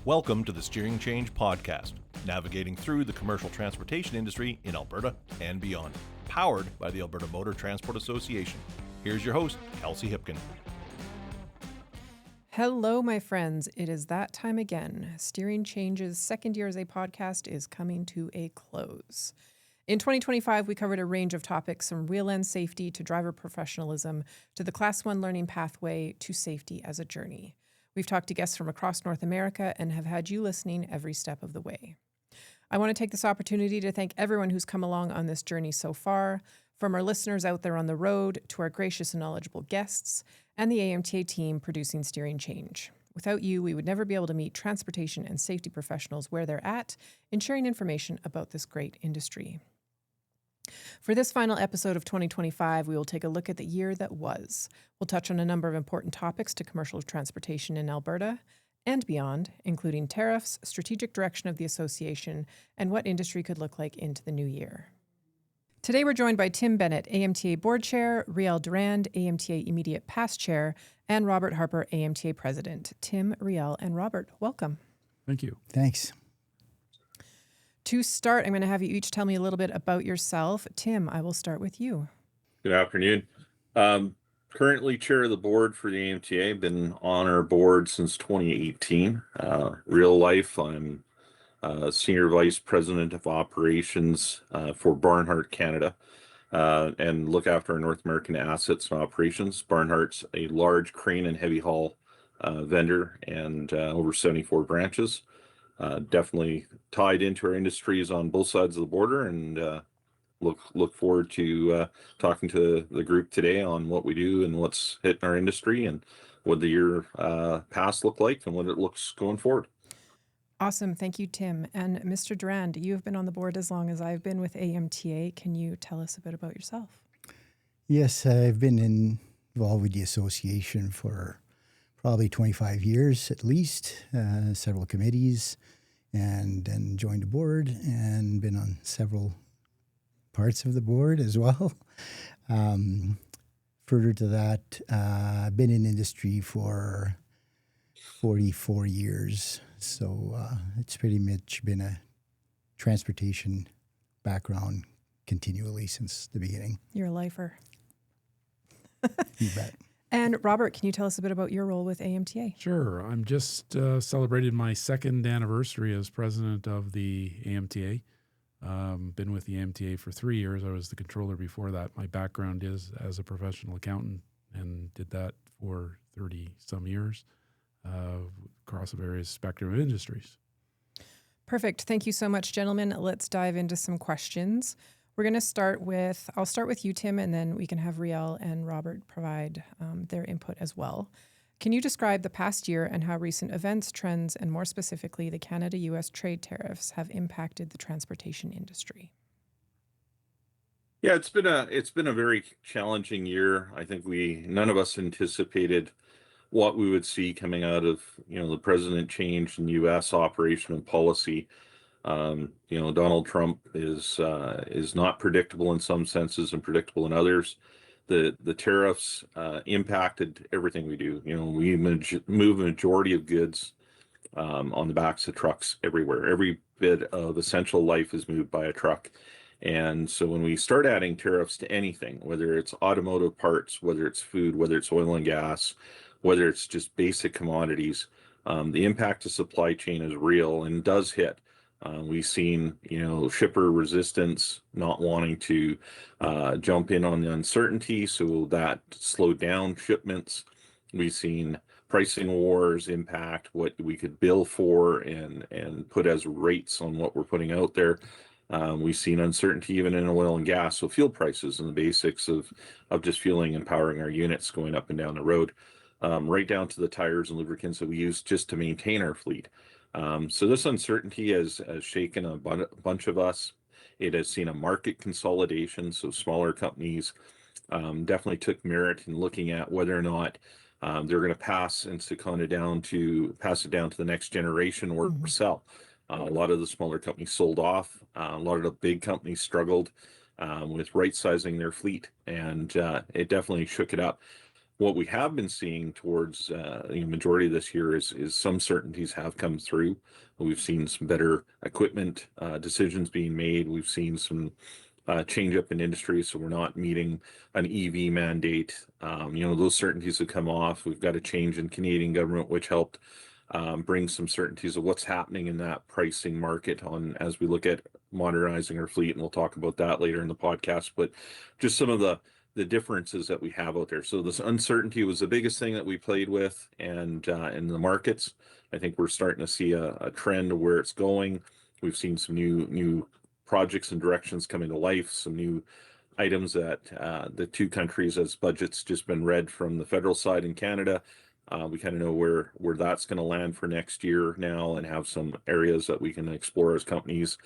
Welcome to the Steering Change Podcast, navigating through the commercial transportation industry in Alberta and beyond, powered by the Alberta Motor Transport Association. Here's your host, Kelsey Hipkin. Hello, my friends. It is that time again. Steering Change's second year as a podcast is coming to a close. In 2025, we covered a range of topics from wheel end safety to driver professionalism to the Class 1 learning pathway to safety as a journey. We've talked to guests from across North America and have had you listening every step of the way. I want to take this opportunity to thank everyone who's come along on this journey so far, from our listeners out there on the road to our gracious and knowledgeable guests and the AMTA team producing Steering Change. Without you, we would never be able to meet transportation and safety professionals where they're at in sharing information about this great industry. For this final episode of 2025, we will take a look at the year that was. We'll touch on a number of important topics to commercial transportation in Alberta and beyond, including tariffs, strategic direction of the association, and what industry could look like into the new year. Today we're joined by Tim Bennett, AMTA Board Chair, Durand, AMTA Immediate Past-Chair, and Robert Harper, AMTA President. Tim, Riel, and Robert, welcome. Thank you. Thanks. To start, I'm going to have you each tell me a little bit about yourself. Tim, I will start with you. Good afternoon. Currently chair of the board for the AMTA. Been on our board since 2018. Real life, I'm Senior Vice President of Operations for Barnhart Canada and look after our North American assets and operations. Barnhart's a large crane and heavy haul vendor and over 74 branches. Definitely tied into our industries on both sides of the border, and look forward to talking to the group today on what we do and what's hitting our industry and what the year past looked like and what it looks going forward. Awesome. Thank you, Tim. And Mr. Durand, you have been on the board as long as I've been with AMTA. Can you tell us a bit about yourself? Yes, I've been involved with the association for probably 25 years at least, several committees, and then joined the board and been on several parts of the board as well. Further to that, I've been in industry for 44 years. So it's pretty much been a transportation background continually since the beginning. You're a lifer. You bet. And Robert, can you tell us a bit about your role with AMTA? Sure. I'm just celebrated my second anniversary as president of the AMTA. Been with the AMTA for 3 years. I was the controller before that. My background is as a professional accountant and did that for 30-some years across a various spectrum of industries. Perfect. Thank you so much, gentlemen. Let's dive into some questions. We're going to I'll start with you, Tim, and then we can have Riel and Robert provide their input as well. Can you describe the past year and how recent events, trends, and more specifically, the Canada-U.S. trade tariffs have impacted the transportation industry? Yeah, it's been a very challenging year. I think none of us anticipated what we would see coming out of the president change in U.S. operation and policy. Donald Trump is not predictable in some senses and predictable in others. The tariffs impacted everything we do. We move a majority of goods on the backs of trucks everywhere. Every bit of essential life is moved by a truck. And so when we start adding tariffs to anything, whether it's automotive parts, whether it's food, whether it's oil and gas, whether it's just basic commodities, the impact to supply chain is real and does hit. We've seen, shipper resistance, not wanting to jump in on the uncertainty, so that slowed down shipments. We've seen pricing wars impact what we could bill for and put as rates on what we're putting out there. We've seen uncertainty even in oil and gas, so fuel prices and the basics of just fueling and powering our units going up and down the road, right down to the tires and lubricants that we use just to maintain our fleet. So this uncertainty has shaken a bunch of us. It has seen a market consolidation. So smaller companies definitely took merit in looking at whether or not they're going to pass it down to the next generation or sell. A lot of the smaller companies sold off. A lot of the big companies struggled with right sizing their fleet, and it definitely shook it up. What we have been seeing towards the majority of this year is some certainties have come through. We've seen some better equipment decisions being made. We've seen some change up in industry, so we're not meeting an EV mandate. Those certainties have come off. We've got a change in Canadian government, which helped bring some certainties of what's happening in that pricing market on as we look at modernizing our fleet, and we'll talk about that later in the podcast. But just some of the differences that we have out there. So this uncertainty was the biggest thing that we played with, and in the markets, I think we're starting to see a trend of where it's going. We've seen some new projects and directions coming to life, some new items that the two countries, as budgets just been read from the federal side in Canada, we kind of know where that's going to land for next year now, and have some areas that we can explore as companies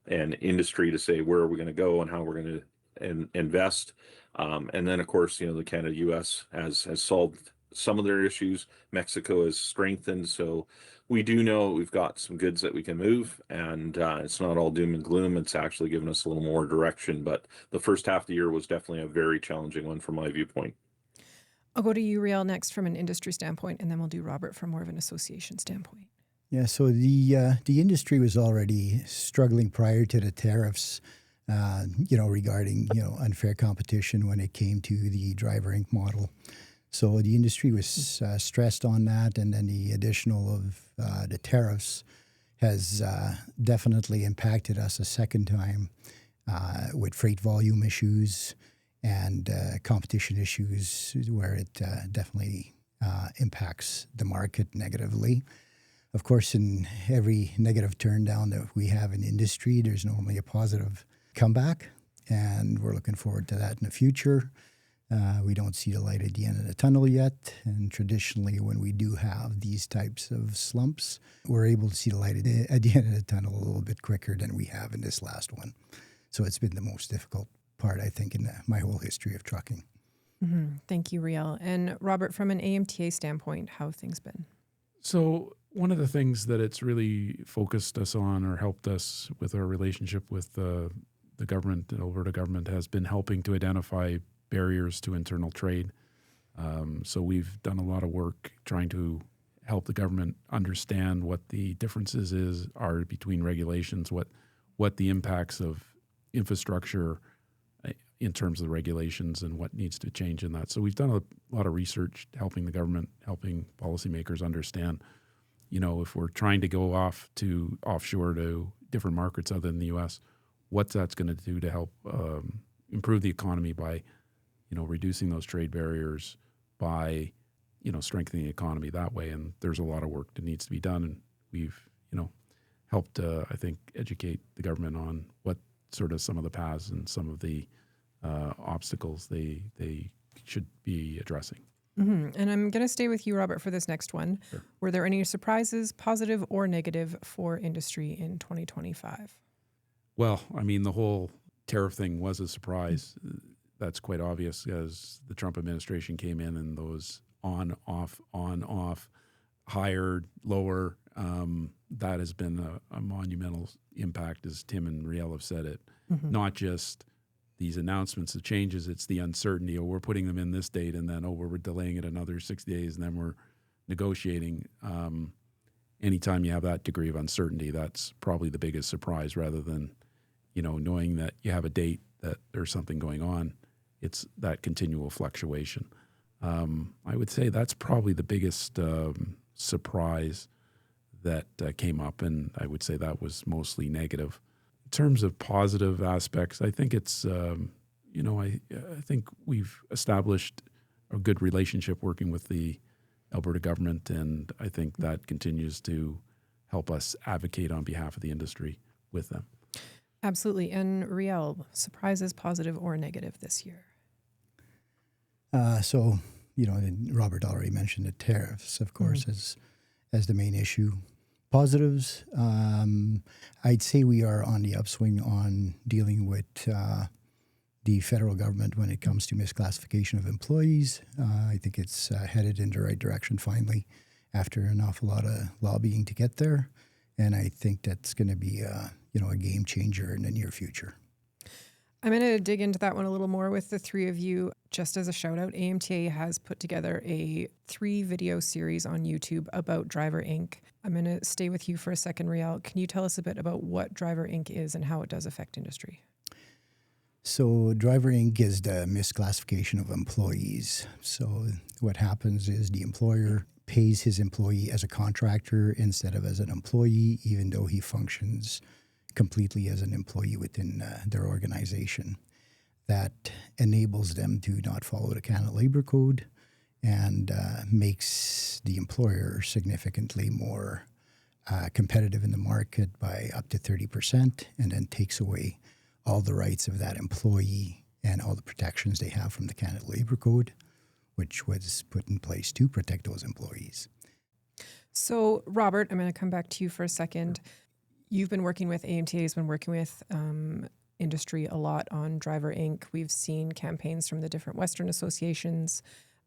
and industry to say where are we going to go and how we're going to invest. And then, of course, the Canada-US has solved some of their issues. Mexico has strengthened. So we do know we've got some goods that we can move, and it's not all doom and gloom. It's actually given us a little more direction. But the first half of the year was definitely a very challenging one from my viewpoint. I'll go to you, Riel, next from an industry standpoint, and then we'll do Robert from more of an association standpoint. Yeah, so the industry was already struggling prior to the tariffs, regarding unfair competition when it came to the driver Inc. model. So the industry was stressed on that, and then the additional of the tariffs has definitely impacted us a second time with freight volume issues and competition issues, where it definitely impacts the market negatively. Of course, in every negative turn down that we have in industry, there's normally a positive comeback, and we're looking forward to that in the future. We don't see the light at the end of the tunnel yet, and traditionally when we do have these types of slumps, we're able to see the light at the end of the tunnel a little bit quicker than we have in this last one. So it's been the most difficult part, I think, in my whole history of trucking. Mm-hmm. Thank you, Riel. And Robert, from an AMTA standpoint, how have things been? So one of the things that it's really focused us on, or helped us with our relationship with the government, the Alberta government, has been helping to identify barriers to internal trade. So we've done a lot of work trying to help the government understand what the differences are between regulations, what the impacts of infrastructure in terms of the regulations, and what needs to change in that. So we've done a lot of research helping the government, helping policymakers understand, if we're trying to go offshore to different markets other than the U.S., what that's going to do to help improve the economy by, reducing those trade barriers, by, strengthening the economy that way. And there's a lot of work that needs to be done. And we've, helped, I think, educate the government on what sort of some of the paths and some of the obstacles they should be addressing. Mm-hmm. And I'm going to stay with you, Robert, for this next one. Sure. Were there any surprises, positive or negative, for industry in 2025? Well, the whole tariff thing was a surprise. That's quite obvious, as the Trump administration came in, and those on, off, higher, lower, that has been a monumental impact, as Tim and Riel have said it. Mm-hmm. Not just these announcements of changes, it's the uncertainty. We're putting them in this date, and then, we're delaying it another 6 days, and then we're negotiating. Anytime you have that degree of uncertainty, that's probably the biggest surprise, rather than, knowing that you have a date, that there's something going on. It's that continual fluctuation. I would say that's probably the biggest surprise that came up, and I would say that was mostly negative. In terms of positive aspects, I think it's, I think we've established a good relationship working with the Alberta government, and I think that continues to help us advocate on behalf of the industry with them. Absolutely. And Riel, surprises, positive or negative this year? Robert already mentioned the tariffs, of course, as the main issue. Positives, I'd say we are on the upswing on dealing with the federal government when it comes to misclassification of employees. I think it's headed in the right direction finally, after an awful lot of lobbying to get there. And I think that's going to be a game changer in the near future. I'm going to dig into that one a little more with the three of you. Just as a shout out, AMTA has put together a 3-video series on YouTube about Driver Inc. I'm going to stay with you for a second, Riel. Can you tell us a bit about what Driver Inc. is and how it does affect industry? So Driver Inc. is the misclassification of employees. So what happens is the employer pays his employee as a contractor instead of as an employee, even though he functions completely as an employee within their organization. That enables them to not follow the Canada Labour Code and makes the employer significantly more competitive in the market by up to 30%, and then takes away all the rights of that employee and all the protections they have from the Canada Labour Code, which was put in place to protect those employees. So, Robert, I'm going to come back to you for a second. You've been working with, AMTA has been working with industry a lot on Driver Inc. We've seen campaigns from the different Western associations.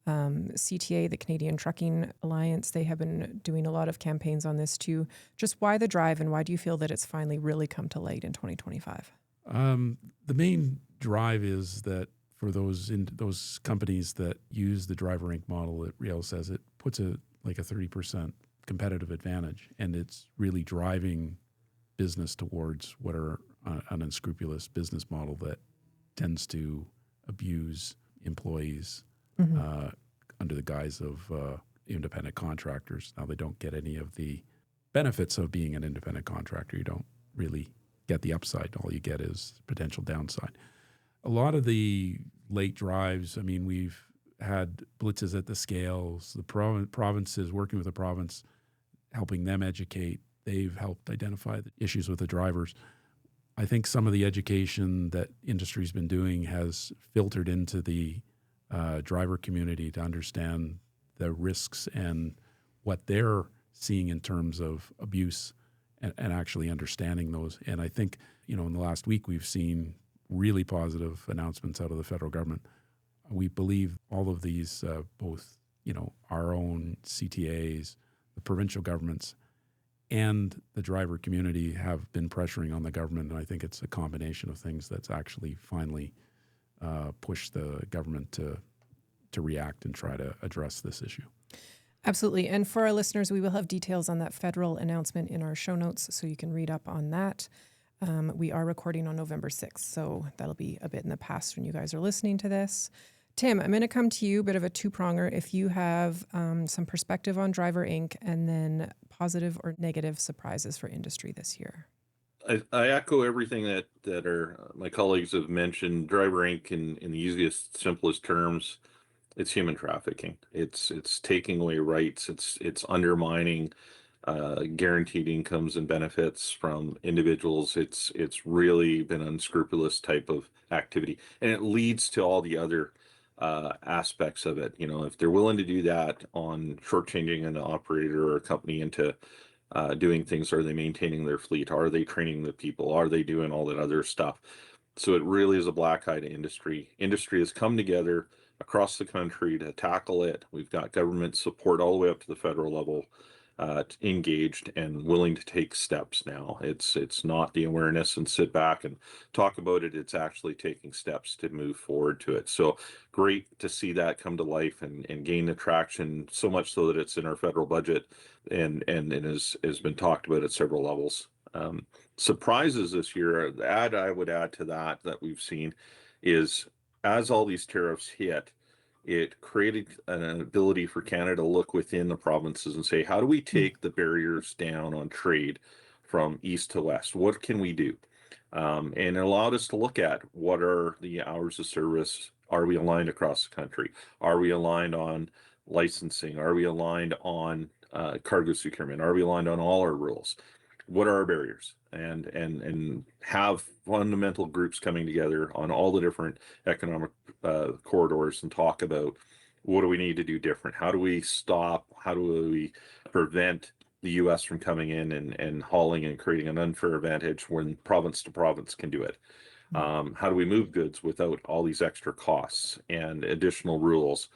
CTA, the Canadian Trucking Alliance, they have been doing a lot of campaigns on this too. Just why the drive, and why do you feel that it's finally really come to light in 2025? The main drive is that for those companies that use the Driver Inc. model that Riel says, it puts a 30% competitive advantage, and it's really driving business towards what are an unscrupulous business model that tends to abuse employees under the guise of independent contractors. Now, they don't get any of the benefits of being an independent contractor. You don't really get the upside. All you get is potential downside. A lot of the late drives, I mean, we've had blitzes at the scales, the provinces working with the province, helping them educate. They've helped identify the issues with the drivers. I think some of the education that industry's been doing has filtered into the driver community to understand the risks and what they're seeing in terms of abuse and actually understanding those. And I think, in the last week, we've seen really positive announcements out of the federal government. We believe all of these, both, our own CTAs, the provincial governments, and the driver community have been pressuring on the government. And I think it's a combination of things that's actually finally pushed the government to react and try to address this issue. Absolutely. And for our listeners, we will have details on that federal announcement in our show notes, so you can read up on that. We are recording on November 6th, so that'll be a bit in the past when you guys are listening to this. Tim, I'm going to come to you, a bit of a two-pronger. If you have some perspective on Driver Inc. and then positive or negative surprises for industry this year. I echo everything that my colleagues have mentioned. Driver Inc. in the easiest, simplest terms, it's human trafficking. It's taking away rights. It's undermining guaranteed incomes and benefits from individuals. It's really been an unscrupulous type of activity, and it leads to all the other aspects of it. If they're willing to do that on shortchanging an operator or a company into doing things, are they maintaining their fleet? Are they training the people? Are they doing all that other stuff? So it really is a black eye to industry. Industry has come together across the country to tackle it. We've got government support all the way up to the federal level, engaged and willing to take steps now. It's not the awareness and sit back and talk about it. It's actually taking steps to move forward to it. So great to see that come to life and gain the traction, so much so that it's in our federal budget and has been talked about at several levels. Surprises this year, I would add to that we've seen is, as all these tariffs hit, it created an ability for Canada to look within the provinces and say, how do we take the barriers down on trade from east to west? What can we do? And it allowed us to look at what are the hours of service. Are we aligned across the country? Are we aligned on licensing? Are we aligned on cargo securement? Are we aligned on all our rules? What are our barriers? And have fundamental groups coming together on all the different economic corridors and talk about what do we need to do different? How do we stop? How do we prevent the U.S. from coming in and hauling and creating an unfair advantage when province to province can do it? How do we move goods without all these extra costs and additional rules?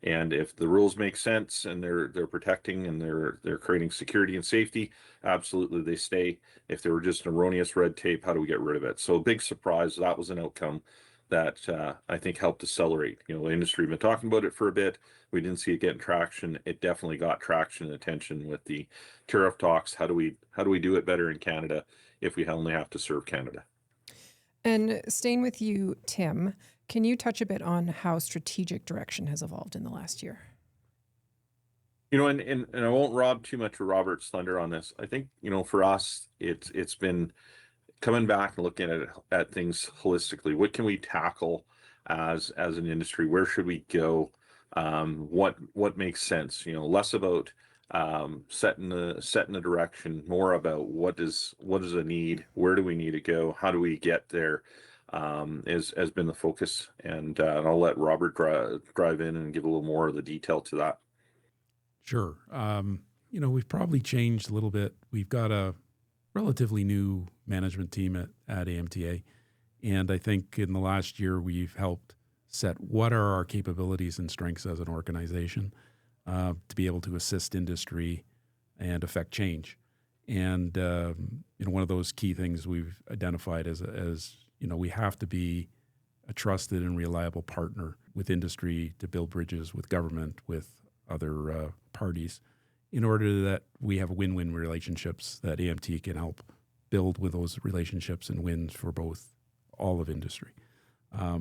And if the rules make sense and they're protecting and they're creating security and safety, absolutely they stay. If they were just erroneous red tape, how do we get rid of it? So big surprise, that was an outcome that I think helped accelerate. You know, the industry had been talking about it for a bit. We didn't see it getting traction. It definitely got traction and attention with the tariff talks. How do we do it better in Canada if we only have to serve Canada? And staying with you, Tim, can you touch a bit on how strategic direction has evolved in the last year? You know, and I won't rob too much of Robert's thunder on this. I think, you know, for us, it's been coming back and looking at things holistically. What can we tackle as an industry? Where should we go? What makes sense? You know, less about setting the direction, more about what is a need, where do we need to go, how do we get there, has been the focus. And I'll let Robert drive in and give a little more of the detail to that. Sure. You know, we've probably changed a little bit. We've got a relatively new management team at AMTA. And I think in the last year, we've helped set what are our capabilities and strengths as an organization to be able to assist industry and affect change. And, you know, one of those key things we've identified as you know, we have to be a trusted and reliable partner with industry to build bridges with government, with other parties, in order that we have win-win relationships that AMT can help build with those relationships and wins for both all of industry.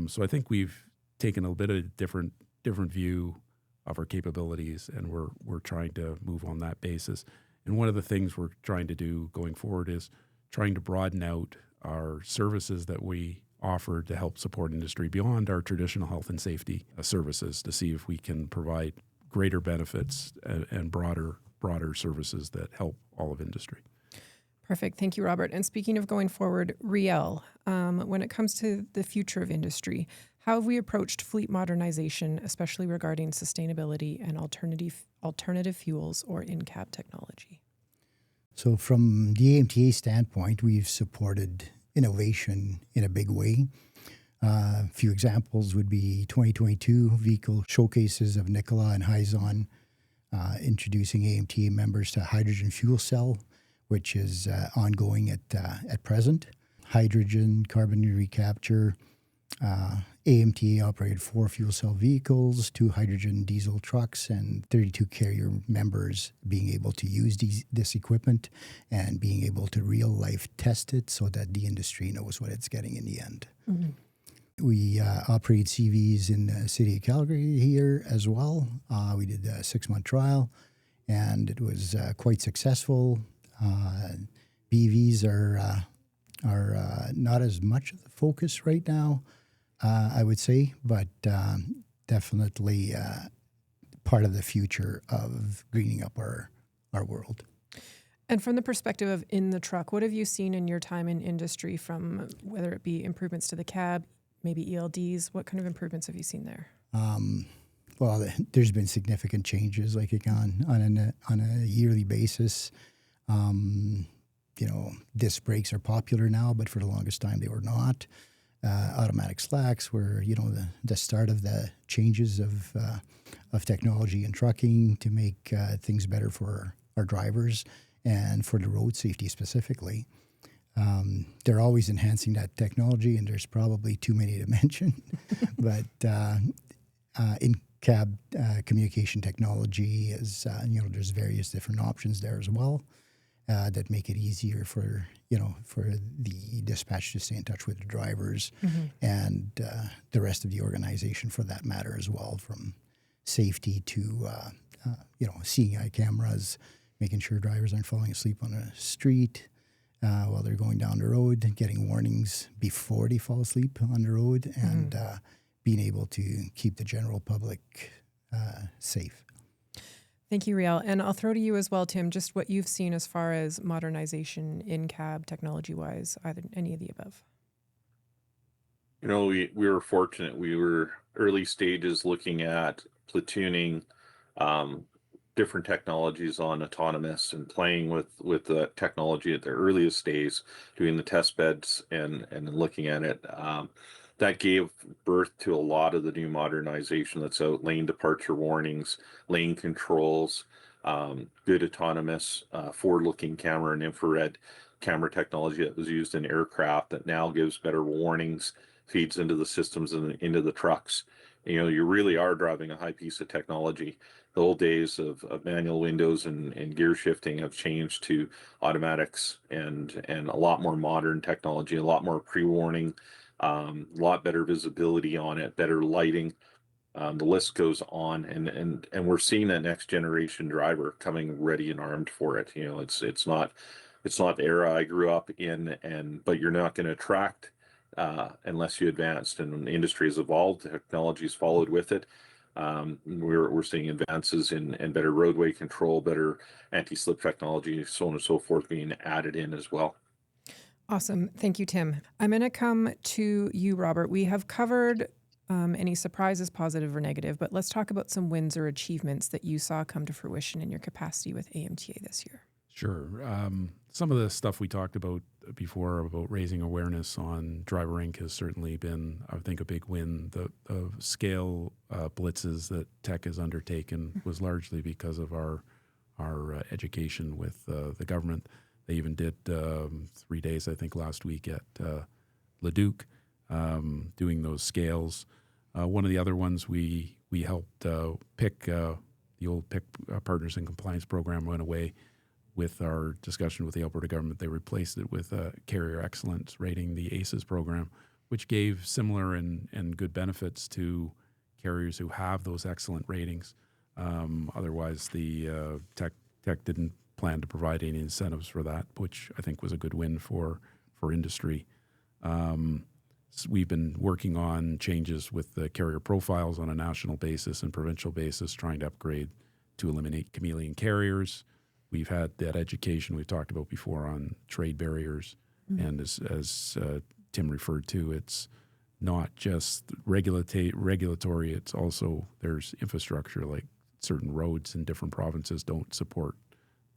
So I think we've taken a bit of a different view of our capabilities, and we're trying to move on that basis. And one of the things we're trying to do going forward is trying to broaden out our services that we offer to help support industry beyond our traditional health and safety services, to see if we can provide greater benefits and broader services that help all of industry. Perfect. Thank you, Robert. And speaking of going forward, Riel, when it comes to the future of industry, how have we approached fleet modernization, especially regarding sustainability and alternative fuels or in-cab technology? So from the AMTA standpoint, we've supported innovation in a big way. A few examples would be 2022 vehicle showcases of Nikola and Hyzon, introducing AMTA members to hydrogen fuel cell, which is ongoing at present. Hydrogen, carbon recapture. AMTA operated 4 fuel cell vehicles, 2 hydrogen diesel trucks, and 32 carrier members being able to use this equipment and being able to real life test it so that the industry knows what it's getting in the end. Mm-hmm. We operate CVs in the city of Calgary here as well. We did a 6-month trial, and it was quite successful. BEVs are not as much of the focus right now, I would say, but definitely part of the future of greening up our world. And from the perspective of in the truck, what have you seen in your time in industry, from whether it be improvements to the cab, maybe ELDs? What kind of improvements have you seen there? Well, there's been significant changes, like on a yearly basis. You know, disc brakes are popular now, but for the longest time they were not. Automatic slacks were, you know, the start of the changes of technology in trucking to make things better for our drivers and for the road safety specifically. They're always enhancing that technology, and there's probably too many to mention. But in-cab communication technology is, you know, there's various different options there as well that make it easier for the dispatch to stay in touch with the drivers and the rest of the organization for that matter as well, from safety to, seeing eye cameras, making sure drivers aren't falling asleep on the street while they're going down the road, getting warnings before they fall asleep on the road, and being able to keep the general public safe. Thank you, Riel. And I'll throw to you as well, Tim, just what you've seen as far as modernization in cab technology-wise, either any of the above. You know, we were fortunate. We were early stages looking at platooning different technologies on autonomous and playing with the technology at the earliest days, doing the test beds and looking at it. that gave birth to a lot of the new modernization that's out: lane departure warnings, lane controls, good autonomous forward-looking camera and infrared camera technology that was used in aircraft that now gives better warnings, feeds into the systems and into the trucks. You really are driving a high piece of technology. The old days of manual windows and gear shifting have changed to automatics and a lot more modern technology, a lot more pre-warning, a lot better visibility on it, better lighting. The list goes on, and we're seeing that next generation driver coming ready and armed for it. It's not the era I grew up in, but you're not going to attract unless you advanced. And the industry has evolved, the technology's followed with it. We're seeing advances in better roadway control, better anti-slip technology, so on and so forth, being added in as well. Awesome. Thank you, Tim. I'm going to come to you, Robert. We have covered any surprises, positive or negative, but let's talk about some wins or achievements that you saw come to fruition in your capacity with AMTA this year. Sure. Some of the stuff we talked about before about raising awareness on Driver Inc. has certainly been, I think, a big win. The scale blitzes that Tech has undertaken was largely because of our education with the government. They even did 3 days, I think, last week at Leduc, doing those scales. One of the other ones we helped pick, the old PIC Partners in Compliance program went away. With our discussion with the Alberta government, they replaced it with a Carrier Excellence Rating, the ACES program, which gave similar and good benefits to carriers who have those excellent ratings. Otherwise, the Tech didn't plan to provide any incentives for that, which I think was a good win for industry. We've been working on changes with the carrier profiles on a national basis and provincial basis, trying to upgrade to eliminate chameleon carriers. We've had that education we've talked about before on trade barriers. And as Tim referred to, it's not just regulatory, it's also there's infrastructure, like certain roads in different provinces don't support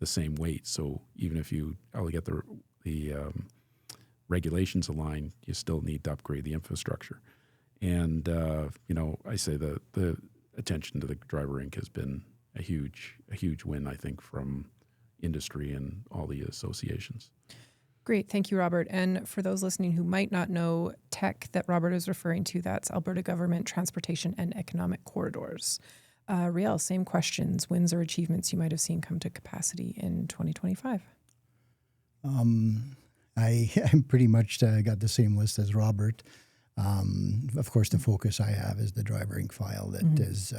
the same weight. So even if you get the regulations aligned, you still need to upgrade the infrastructure. And, I say the attention to the Driver Inc. has been a huge win, I think, from industry and all the associations. Great. Thank you, Robert. And for those listening who might not know, Tech that Robert is referring to, that's Alberta Government Transportation and Economic Corridors. Riel, same questions, wins or achievements you might have seen come to capacity in 2025. I pretty much got the same list as Robert. Of course, the focus I have is the Driver Inc. file that is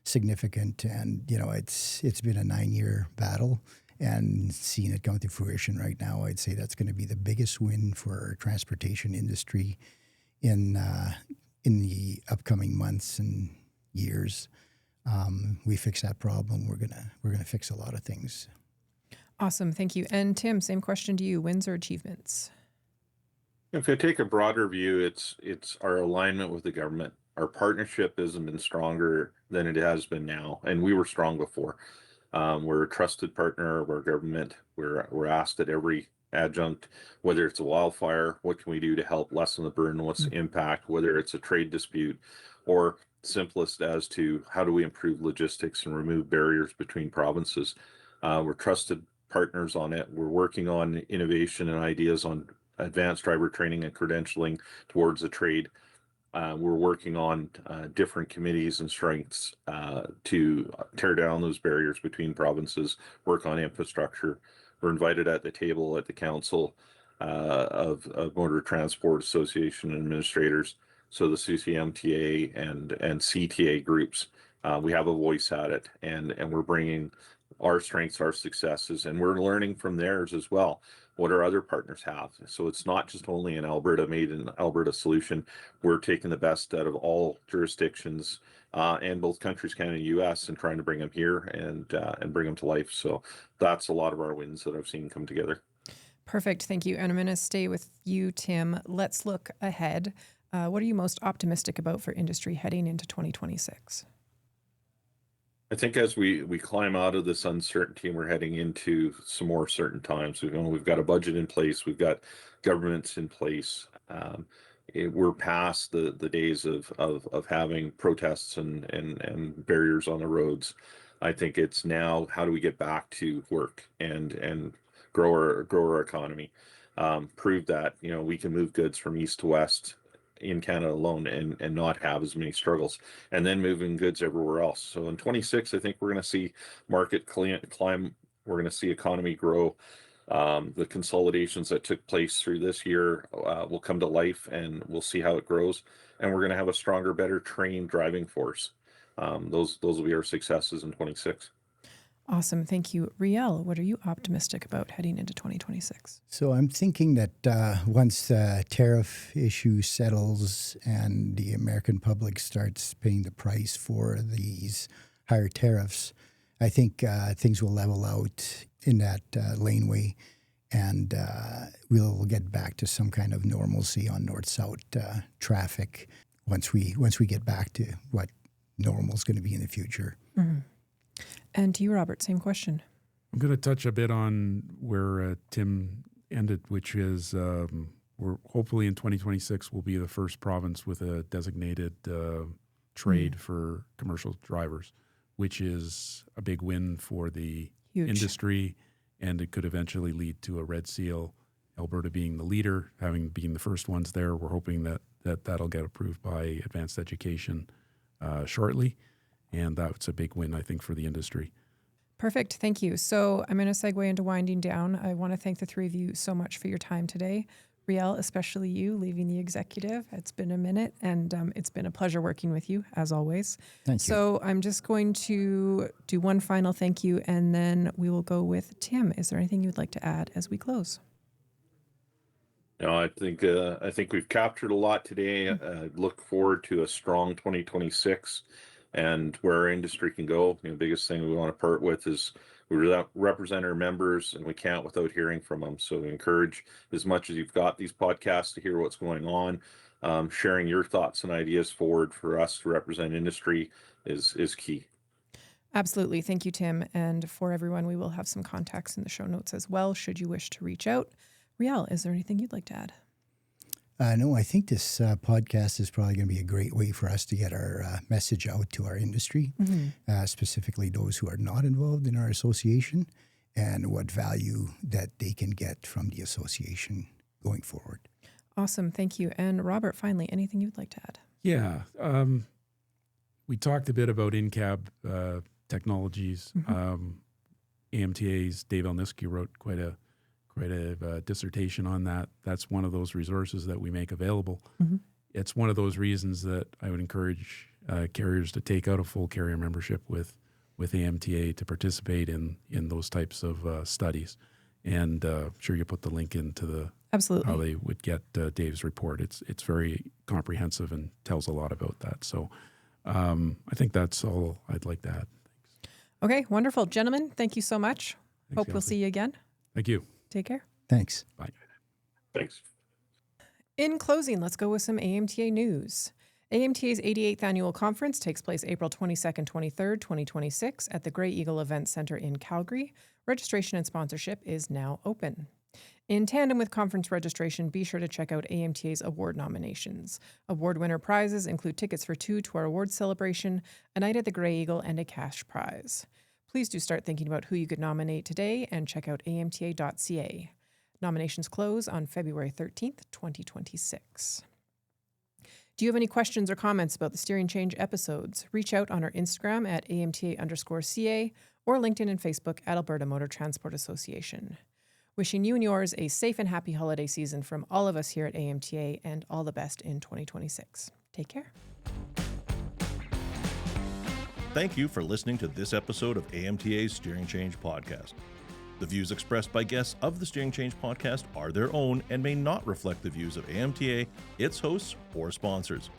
significant, and it's been a 9-year battle, and seeing it come to fruition right now, I'd say that's going to be the biggest win for our transportation industry in the upcoming months and years. We fix that problem, we're gonna fix a lot of things. Awesome, thank you. And Tim, same question to you: wins or achievements? If I take a broader view, it's our alignment with the government. Our partnership hasn't been stronger than it has been now, and we were strong before. We're a trusted partner of our government. We're asked at every adjunct, whether it's a wildfire, what can we do to help lessen the burden, what's the impact, whether it's a trade dispute, or simplest as to how do we improve logistics and remove barriers between provinces. We're trusted partners on it. We're working on innovation and ideas on advanced driver training and credentialing towards the trade. We're working on different committees and strengths to tear down those barriers between provinces, work on infrastructure. We're invited at the table at the Council of Motor Transport Association Administrators, so the CCMTA and CTA groups. We have a voice at it, and we're bringing our strengths, our successes, and we're learning from theirs as well. What our other partners have. So it's not just only an Alberta made in Alberta solution. We're taking the best out of all jurisdictions and both countries, Canada and US, and trying to bring them here and bring them to life. So that's a lot of our wins that I've seen come together. Perfect. Thank you. And I'm going to stay with you, Tim. Let's look ahead. What are you most optimistic about for industry heading into 2026? I think as we climb out of this uncertainty and we're heading into some more certain times, we've got a budget in place, we've got governments in place. we're past the days of having protests and barriers on the roads. I think it's now, how do we get back to work and grow our economy, prove that, you know, we can move goods from east to west in Canada alone and not have as many struggles, and then moving goods everywhere else. So in 26, I think we're going to see market climb. We're going to see economy grow. The consolidations that took place through this year will come to life, and we'll see how it grows. And we're going to have a stronger, better trained driving force. Those will be our successes in 26. Awesome. Thank you. Riel, what are you optimistic about heading into 2026? So I'm thinking that once the tariff issue settles and the American public starts paying the price for these higher tariffs, I think things will level out in that laneway, and we'll get back to some kind of normalcy on north-south traffic once we get back to what normal is going to be in the future. Mm-hmm. And to you, Robert, same question. I'm going to touch a bit on where Tim ended, which is we're hopefully in 2026 we'll be the first province with a designated trade for commercial drivers, which is a big win for the industry, and it could eventually lead to a red seal. Alberta being the leader, having been the first ones there, we're hoping that'll get approved by Advanced Education shortly. And that's a big win, I think, for the industry. Perfect. Thank you. So I'm going to segue into winding down. I want to thank the three of you so much for your time today. Riel, especially you, leaving the executive. It's been a minute, and it's been a pleasure working with you, as always. Thank you. So I'm just going to do one final thank you, and then we will go with Tim. Is there anything you'd like to add as we close? No, I think we've captured a lot today. Look forward to a strong 2026 and where our industry can go. The biggest thing we want to part with is we represent our members, and we can't without hearing from them. So we encourage, as much as you've got these podcasts, to hear what's going on. Sharing your thoughts and ideas forward for us to represent industry is key. Absolutely. Thank you, Tim. And for everyone, we will have some contacts in the show notes as well, should you wish to reach out. Riel, is there anything you'd like to add? No, I think this podcast is probably going to be a great way for us to get our message out to our industry, specifically those who are not involved in our association, and what value that they can get from the association going forward. Awesome. Thank you. And Robert, finally, anything you'd like to add? Yeah. We talked a bit about in-cab technologies. AMTA's Dave Elniski wrote quite a dissertation on that. That's one of those resources that we make available. It's one of those reasons that I would encourage carriers to take out a full carrier membership with AMTA to participate in those types of studies. And sure, you put the link into the Absolutely. how they would get Dave's report. It's very comprehensive and tells a lot about that. So I think that's all I'd like to add. Thanks. Okay, wonderful. Gentlemen, thank you so much. Thanks, Hope we'll Kelsey. see you again. Thank you. Take care. Thanks. Bye. Thanks. In closing, let's go with some AMTA news. AMTA's 88th annual conference takes place April 22nd, 23rd, 2026 at the Grey Eagle Event Center in Calgary. Registration and sponsorship is now open. In tandem with conference registration, be sure to check out AMTA's award nominations. Award winner prizes include tickets for 2 to our awards celebration, a night at the Grey Eagle, and a cash prize. Please do start thinking about who you could nominate today and check out amta.ca. Nominations close on February 13th, 2026. Do you have any questions or comments about the Steering Change episodes? Reach out on our Instagram at AMTA_CA or LinkedIn and Facebook at Alberta Motor Transport Association. Wishing you and yours a safe and happy holiday season from all of us here at AMTA, and all the best in 2026. Take care. Thank you for listening to this episode of AMTA's Steering Change podcast. The views expressed by guests of the Steering Change podcast are their own and may not reflect the views of AMTA, its hosts, or sponsors.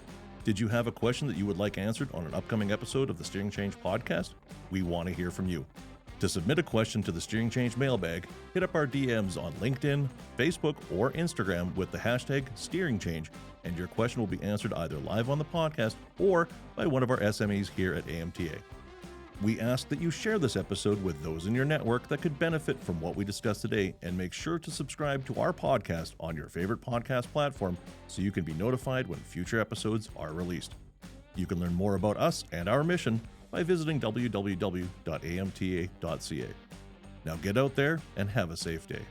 Did you have a question that you would like answered on an upcoming episode of the Steering Change podcast? We want to hear from you. To submit a question to the Steering Change mailbag, hit up our DMs on LinkedIn, Facebook, or Instagram with the hashtag Steering Change, and your question will be answered either live on the podcast or by one of our SMEs here at AMTA. We ask that you share this episode with those in your network that could benefit from what we discussed today, and make sure to subscribe to our podcast on your favorite podcast platform so you can be notified when future episodes are released. You can learn more about us and our mission by visiting www.amta.ca. Now get out there and have a safe day.